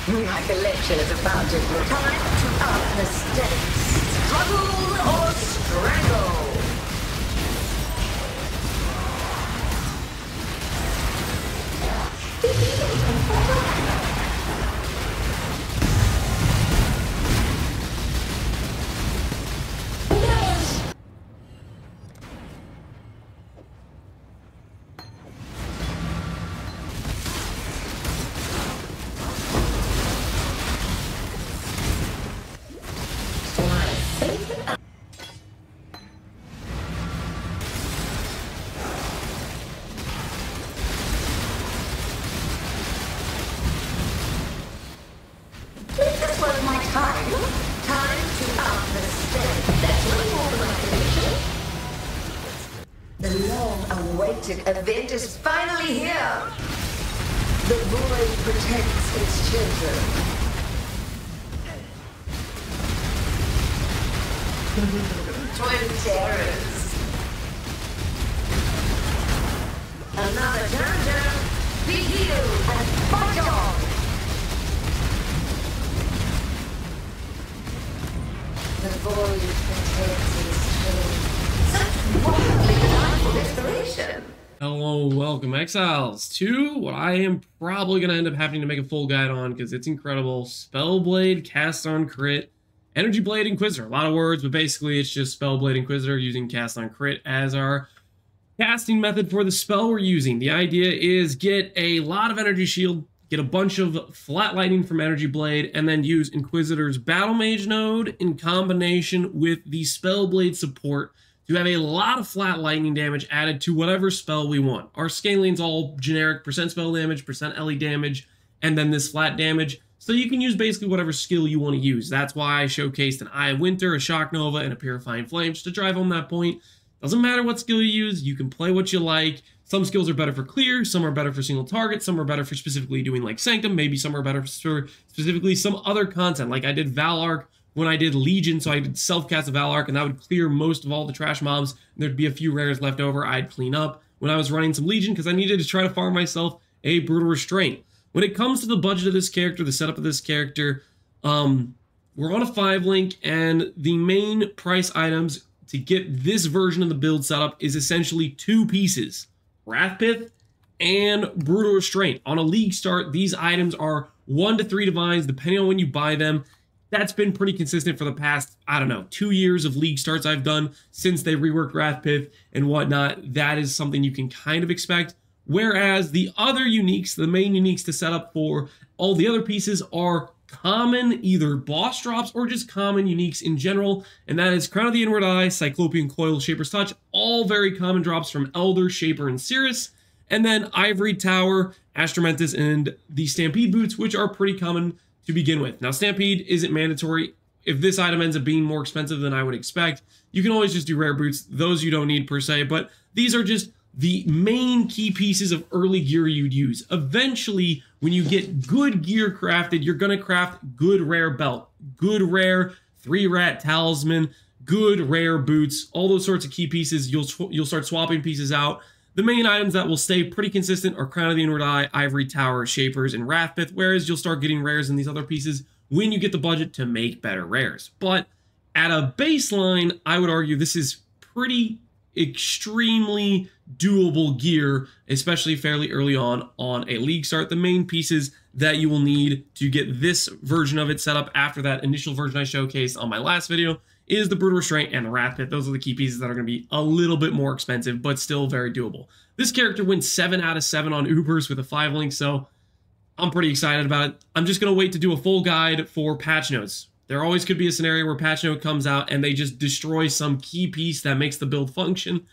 My collection is about to time to up the stakes. Struggle or strangle. Event is finally here. The void protects its children. Twin terrors. Another dungeon. Be healed and fight on. The void protects its children. Such wonderfully delightful desperation. Hello, welcome Exiles to what I am probably going to end up having to make a full guide on because it's incredible. Spellblade, Cast on Crit, Energy Blade, Inquisitor. A lot of words, but basically it's just Spellblade, Inquisitor using Cast on Crit as our casting method for the spell we're using. The idea is get a lot of Energy Shield, get a bunch of Flat Lightning from Energy Blade, and then use Inquisitor's Battle Mage node in combination with the Spellblade support to have a lot of flat lightning damage added to whatever spell we want. Our scaling's all generic, percent spell damage, percent LE damage, and then this flat damage. So you can use basically whatever skill you want to use. That's why I showcased an Eye of Winter, a Shock Nova, and a Purifying Flame, just to drive home that point. Doesn't matter what skill you use, you can play what you like. Some skills are better for clear, some are better for single target, some are better for specifically doing like Sanctum, maybe some are better for specifically some other content, like I did Valark when I did Legion, so I did self-cast a Valark, and that would clear most of all the trash mobs. There'd be a few rares left over I'd clean up when I was running some Legion, because I needed to try to farm myself a Brutal Restraint. When it comes to the budget of this character, the setup of this character, we're on a 5-link, and the main price items to get this version of the build setup is essentially 2 pieces, Wrathpith and Brutal Restraint. On a league start, these items are 1 to 3 divines, depending on when you buy them. That's been pretty consistent for the past, I don't know, 2 years of league starts I've done since they reworked Wrathpith and whatnot. That is something you can kind of expect. Whereas the other uniques, the main uniques to set up for all the other pieces are common, either boss drops or just common uniques in general. And that is Crown of the Inward Eye, Cyclopean Coil, Shaper's Touch, all very common drops from Elder, Shaper, and Cirrus. And then Ivory Tower, Astromentus, and the Stampede Boots, which are pretty common to begin with. Now, Stampede isn't mandatory. If this item ends up being more expensive than I would expect, you can always just do rare boots. Those you don't need per se, but these are just the main key pieces of early gear you'd use. Eventually, when you get good gear crafted, you're going to craft good rare belt, good rare 3-rat talisman, good rare boots, all those sorts of key pieces. You'll start swapping pieces out. The main items that will stay pretty consistent are Crown of the Inward Eye, Ivory Tower, Shapers, and Wrathpith, whereas you'll start getting rares in these other pieces when you get the budget to make better rares. But at a baseline, I would argue this is pretty extremely doable gear, especially fairly early on a league start. The main pieces that you will need to get this version of it set up after that initial version I showcased on my last video is the Brutal Restraint and the Wrathpith. Those are the key pieces that are going to be a little bit more expensive, but still very doable. This character went 7 out of 7 on Ubers with a 5-link, so I'm pretty excited about it. I'm just going to wait to do a full guide for patch notes. There always could be a scenario where patch note comes out and they just destroy some key piece that makes the build function.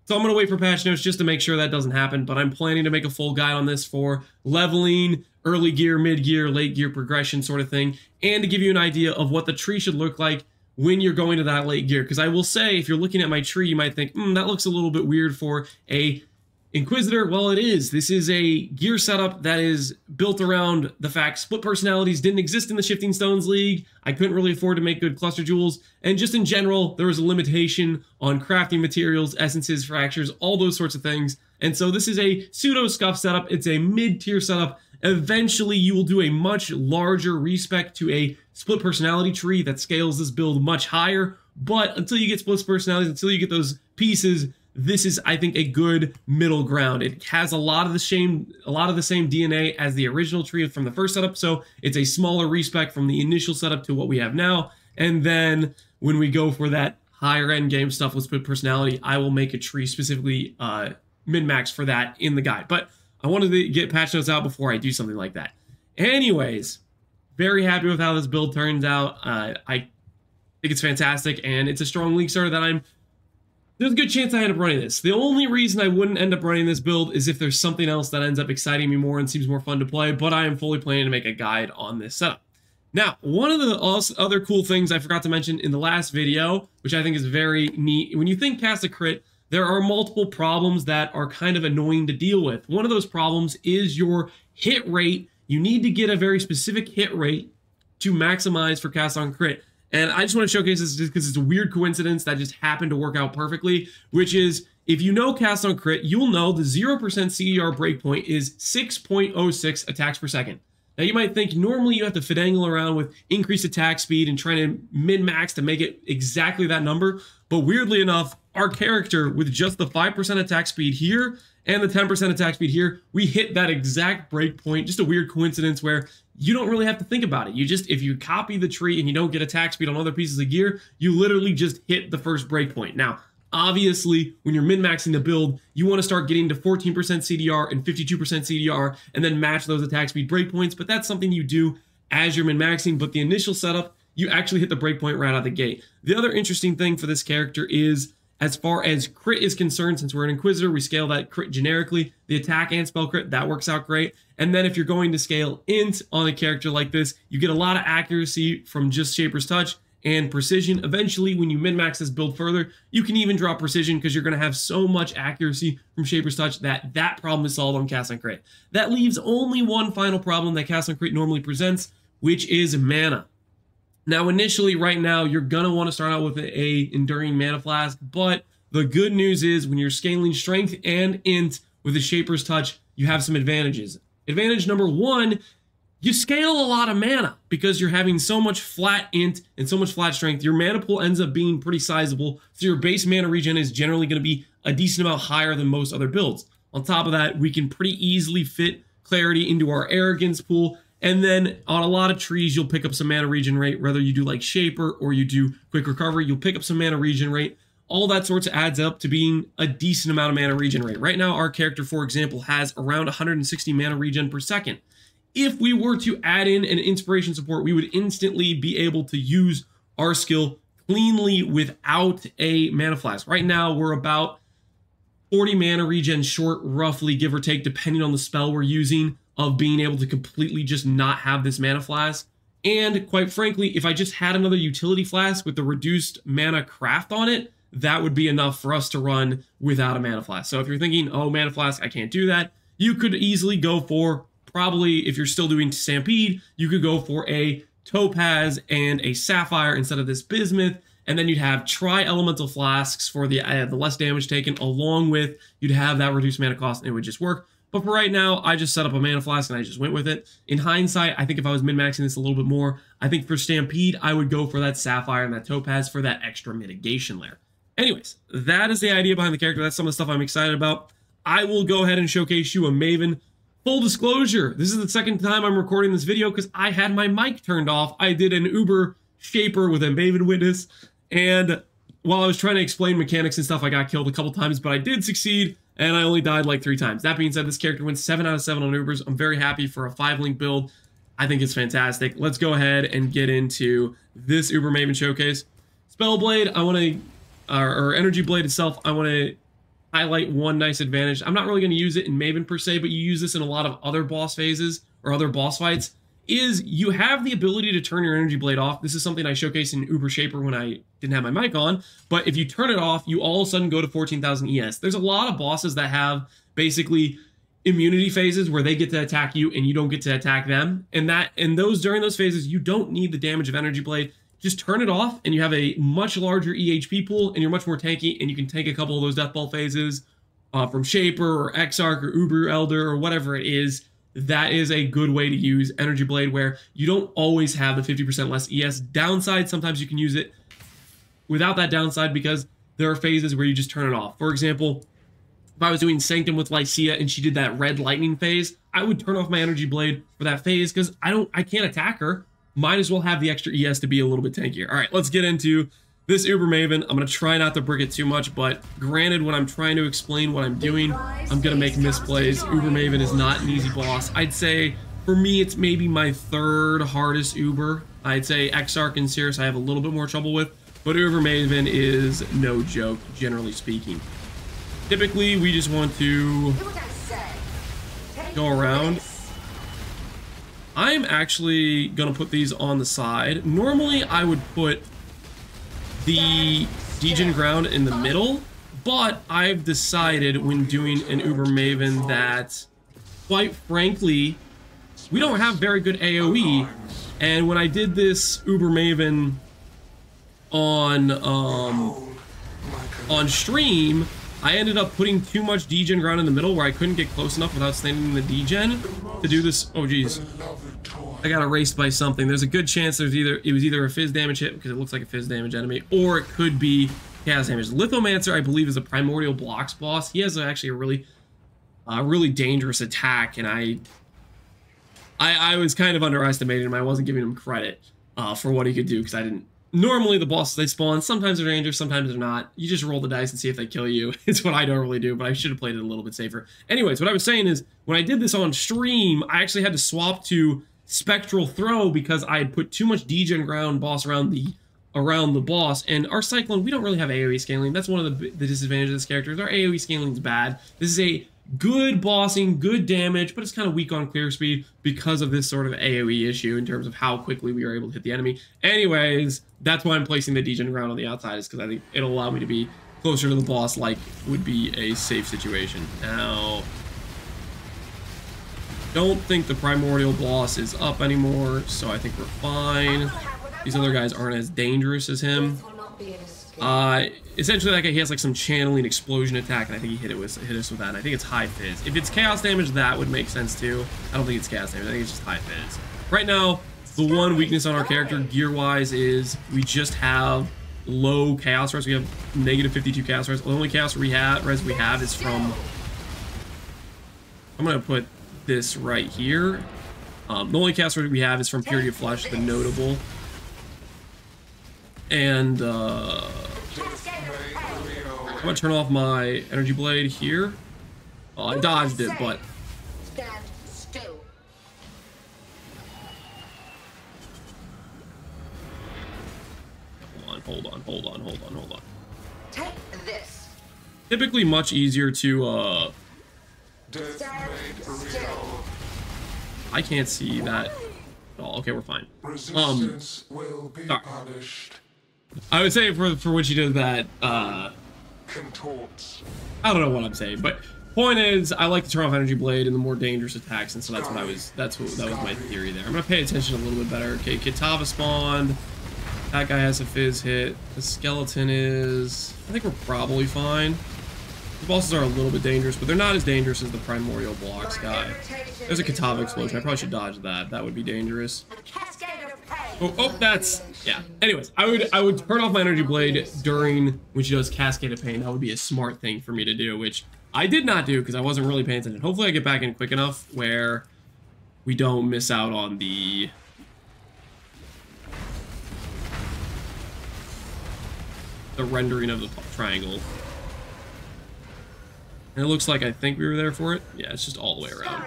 So I'm going to wait for patch notes just to make sure that doesn't happen, but I'm planning to make a full guide on this for leveling, early gear, mid gear, late gear progression sort of thing, and to give you an idea of what the tree should look like when you're going to that late gear. Because I will say, if you're looking at my tree, you might think, that looks a little bit weird for a Inquisitor. Well, it is. This is a gear setup that is built around the fact split personalities didn't exist in the Shifting Stones League. I couldn't really afford to make good cluster jewels. And just in general, there was a limitation on crafting materials, essences, fractures, all those sorts of things. And so this is a pseudo scuff setup. It's a mid-tier setup Eventually, you will do a much larger respec to a split personality tree that scales this build much higher. But until you get split personalities, until you get those pieces, this is, I think, a good middle ground. It has a lot of the same DNA as the original tree from the first setup, so it's a smaller respec from the initial setup to what we have now. And then when we go for that higher end game stuff with split personality, I will make a tree specifically min-max for that in the guide. But I wanted to get patch notes out before I do something like that. Anyways, very happy with how this build turns out. I think it's fantastic, and it's a strong league starter that there's a good chance I end up running this. The only reason I wouldn't end up running this build is if there's something else that ends up exciting me more and seems more fun to play, but I am fully planning to make a guide on this setup. Now, one of the other cool things I forgot to mention in the last video, which I think is very neat, when you think cast a crit, there are multiple problems that are kind of annoying to deal with. One of those problems is your hit rate. You need to get a very specific hit rate to maximize for cast on crit. And I just want to showcase this just because it's a weird coincidence that just happened to work out perfectly, which is, if you know cast on crit, you'll know the 0% CDR breakpoint is 6.06 attacks per second. Now you might think normally you have to finagle around with increased attack speed and trying to min-max to make it exactly that number, but weirdly enough, our character with just the 5% attack speed here and the 10% attack speed here, we hit that exact breakpoint. Just a weird coincidence where you don't really have to think about it. You just, if you copy the tree and you don't get attack speed on other pieces of gear, you literally just hit the first breakpoint. Now, obviously, when you're min-maxing the build, you want to start getting to 14% CDR and 52% CDR and then match those attack speed breakpoints, but that's something you do as you're min-maxing, but the initial setup, you actually hit the breakpoint right out of the gate. The other interesting thing for this character is, as far as crit is concerned, since we're an Inquisitor, we scale that crit generically. The attack and spell crit, that works out great. And then if you're going to scale int on a character like this, you get a lot of accuracy from just Shaper's Touch and precision. Eventually, when you min-max this build further, you can even drop precision because you're going to have so much accuracy from Shaper's Touch that that problem is solved on cast on crit. That leaves only one final problem that cast on crit normally presents, which is mana. Now, initially, right now, you're going to want to start out with a Enduring Mana Flask, but the good news is when you're scaling Strength and Int with a Shaper's Touch, you have some advantages. Advantage number one, you scale a lot of mana because you're having so much flat Int and so much flat Strength. Your mana pool ends up being pretty sizable, so your base mana regen is generally going to be a decent amount higher than most other builds. On top of that, we can pretty easily fit Clarity into our Arrogance pool. And then on a lot of trees, you'll pick up some mana regen rate, whether you do like Shaper or you do Quick Recovery, you'll pick up some mana regen rate. All that sorts of adds up to being a decent amount of mana regen rate. Right now, our character, for example, has around 160 mana regen per second. If we were to add in an inspiration support, we would instantly be able to use our skill cleanly without a mana flask. Right now, we're about 40 mana regen short, roughly, give or take, depending on the spell we're using, of being able to completely just not have this mana flask. And quite frankly, if I just had another utility flask with the reduced mana craft on it, that would be enough for us to run without a mana flask. So if you're thinking, oh, mana flask, I can't do that, you could easily go for, probably, if you're still doing Stampede, you could go for a Topaz and a Sapphire instead of this Bismuth, and then you'd have tri-elemental flasks for the less damage taken, along with, you'd have that reduced mana cost, and it would just work. But for right now, I just set up a mana flask and I just went with it. In hindsight, I think if I was min-maxing this a little bit more, I think for Stampede, I would go for that Sapphire and that Topaz for that extra mitigation layer. Anyways, that is the idea behind the character. That's some of the stuff I'm excited about. I will go ahead and showcase you a Maven. Full disclosure, this is the second time I'm recording this video because I had my mic turned off. I did an Uber Shaper with a Maven witness, and while I was trying to explain mechanics and stuff, I got killed a couple times, but I did succeed. And I only died like 3 times. That being said, this character went 7 out of 7 on Ubers. I'm very happy for a 5-link build. I think it's fantastic. Let's go ahead and get into this Uber Maven showcase. Spellblade, I want to, or Energy Blade itself, I want to highlight one nice advantage. I'm not really going to use it in Maven per se, but you use this in a lot of other boss phases or other boss fights, is you have the ability to turn your Energy Blade off. This is something I showcased in Uber Shaper when I didn't have my mic on, but if you turn it off, you all of a sudden go to 14,000 ES. There's a lot of bosses that have basically immunity phases where they get to attack you and you don't get to attack them, and during those phases, you don't need the damage of Energy Blade. Just turn it off and you have a much larger EHP pool and you're much more tanky, and you can take a couple of those Death Ball phases from Shaper or Exarch or Uber Elder or whatever it is. that is a good way to use Energy Blade, where you don't always have the 50% less ES downside. Sometimes you can use it without that downside because there are phases where you just turn it off. For example, if I was doing Sanctum with Lycia and she did that red lightning phase, I would turn off my Energy Blade for that phase because I can't attack her. Might as well have the extra ES to be a little bit tankier. All right, let's get into this Uber Maven. I'm going to try not to brick it too much, but granted, when I'm trying to explain what I'm doing, I'm going to make misplays. Uber Maven is not an easy boss. I'd say, for me, it's maybe my third hardest Uber. I'd say Exarch and Cirrus I have a little bit more trouble with, but Uber Maven is no joke, generally speaking. Typically, we just want to go around. I'm actually going to put these on the side. Normally, I would put the degen ground in the middle, but I've decided when doing an Uber Maven that, quite frankly, we don't have very good AoE, and when I did this Uber Maven on stream, I ended up putting too much degen ground in the middle where I couldn't get close enough without standing in the degen to do this. Oh geez, I got erased by something. There's a good chance it was either a fizz damage hit because it looks like a fizz damage enemy, or it could be chaos damage. Lithomancer, I believe, is a primordial blocks boss. He has actually a really dangerous attack, and I was kind of underestimating him. I wasn't giving him credit for what he could do because I didn't. Normally the bosses they spawn, sometimes they're dangerous, sometimes they're not. You just roll the dice and see if they kill you. It's what I normally do, but I should have played it a little bit safer. Anyways, what I was saying is, when I did this on stream, I actually had to swap to Spectral Throw because I had put too much degen ground boss around the boss, and our Cyclone, we don't really have AoE scaling. That's one of the disadvantages of this character, is our AoE scaling is bad. This is a good bossing, good damage, but it's kind of weak on clear speed because of this sort of AoE issue in terms of how quickly we are able to hit the enemy. Anyways, that's why I'm placing the degen ground on the outside, is because I think it'll allow me to be closer to the boss, like would be a safe situation. Now, don't think the primordial boss is up anymore, so I think we're fine. These other guys aren't as dangerous as him. Essentially, like, he has like some channeling explosion attack, and I think he hit us with that. And I think it's high fizz. If it's chaos damage, that would make sense too. I don't think it's chaos damage. I think it's just high fizz. Right now, the one weakness on our character gear-wise is we just have low chaos res. We have negative 52 chaos res. The only chaos res we have is from. I'm gonna put this right here. The only chaos res we have is from Purity of Flesh, the notable. And I'm gonna turn off my Energy Blade here. Oh, I dodged it, but Stand still. hold on. Take this. Typically much easier to Stand still. I can't see that. Oh, okay, we're fine. Resistance will be punished. I would say for when she does that, Contorts. I don't know what I'm saying, but point is, I like to turn off Energy Blade in the more dangerous attacks, and so that was my theory there. I'm gonna pay attention a little bit better. Okay, Kitava spawned. That guy has a fizz hit. The skeleton is, I think we're probably fine. The bosses are a little bit dangerous, but they're not as dangerous as the primordial blocks guy. There's a Kitava explosion. I probably should dodge that. That would be dangerous. Oh, that's, yeah. Anyways, I would turn off my Energy Blade during when she does Cascade of Pain. That would be a smart thing for me to do, which I did not do because I wasn't really paying attention. Hopefully I get back in quick enough where we don't miss out on the rendering of the triangle. And it looks like I think we were there for it. Yeah, it's just all the way around.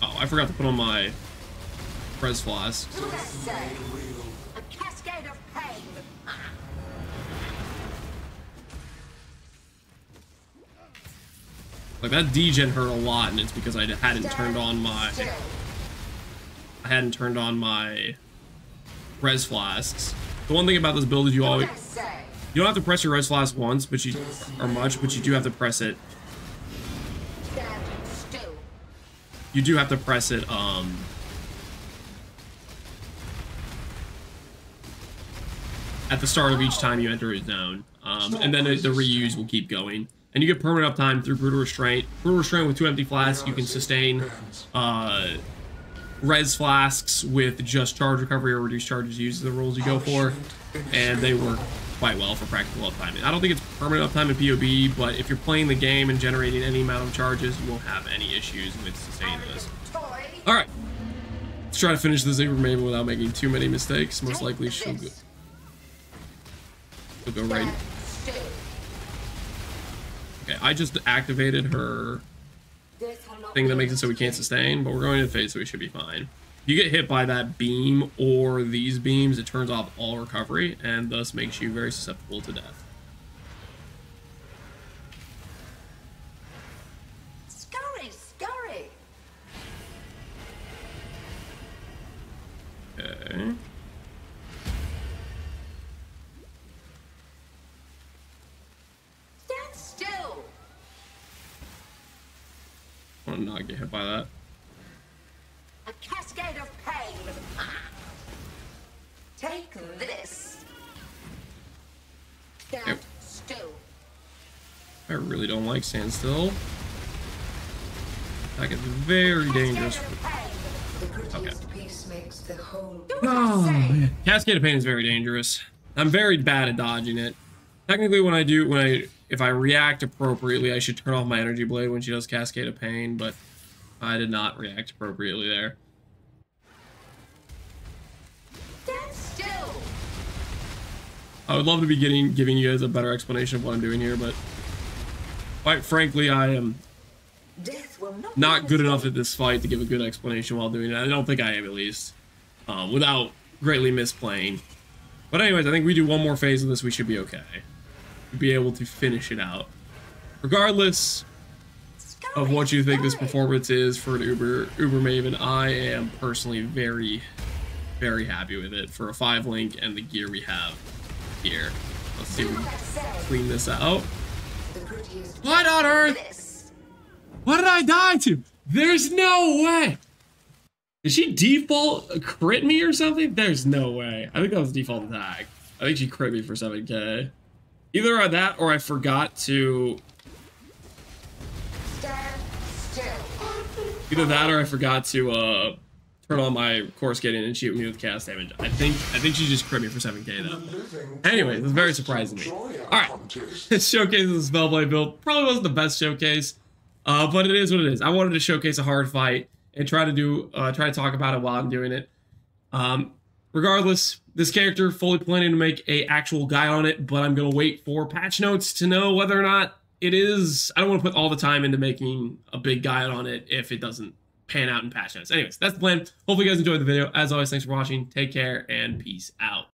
Oh, I forgot to put on my Prez Flask. A cascade of pain. Like, that degen hurt a lot, and it's because I hadn't turned on my Res Flasks. The one thing about this build is you don't have to press your Res Flask once, but you do have to press it. You do have to press it, at the start of each time you enter a zone. And then the reuse will keep going. And you get permanent uptime through Brutal Restraint. Brutal Restraint with 2 empty flasks, you can sustain res flasks with just charge recovery or reduced charges used the rolls you go for. And they work quite well for practical uptime. I don't think it's permanent uptime in PoB, but if you're playing the game and generating any amount of charges, you won't have any issues with sustaining this. Alright. Let's try to finish this Uber Maven without making too many mistakes. Most likely she'll go right. Okay, I just activated her thing that makes it so we can't sustain, but we're going to the phase, so we should be fine. If you get hit by that beam or these beams, it turns off all recovery and thus makes you very susceptible to death. Scurry, scurry. Okay. Stand still. I want to not get hit by that. A cascade of pain. Take this. Stand still. I really don't like standstill. That gets very dangerous. Okay. Oh, man. Cascade of Pain is very dangerous. I'm very bad at dodging it. Technically, if I react appropriately, I should turn off my energy blade when she does Cascade of Pain, but I did not react appropriately there. Stand still. I would love to be giving you guys a better explanation of what I'm doing here, but quite frankly, I am not good enough at this fight to give a good explanation while doing it. I don't think I am, at least, without greatly misplaying. But anyways, I think we do one more phase of this, we should be okay. We'll be able to finish it out. Regardless of what you think this performance is for an Uber Maven, I am personally very, very happy with it for a 5-link and the gear we have here. Let's see if we can clean this out. What on earth? What did I die to? There's no way. Did she default crit me or something? There's no way. I think that was default attack. I think she crit me for 7k. Either that or I forgot to... Either that or I forgot to turn on my course getting and shoot me with cast damage. I think she just crit me for 7k though. Anyway, this is very surprising me. Alright. This showcase of the Spellblade build probably wasn't the best showcase. But it is what it is. I wanted to showcase a hard fight and try to talk about it while I'm doing it. Regardless, this character fully planning to make a actual guide on it, but I'm gonna wait for patch notes to know whether or not it is. I don't want to put all the time into making a big guide on it if it doesn't pan out in patch notes. Anyways, that's the plan. Hopefully you guys enjoyed the video. As always, thanks for watching. Take care and peace out.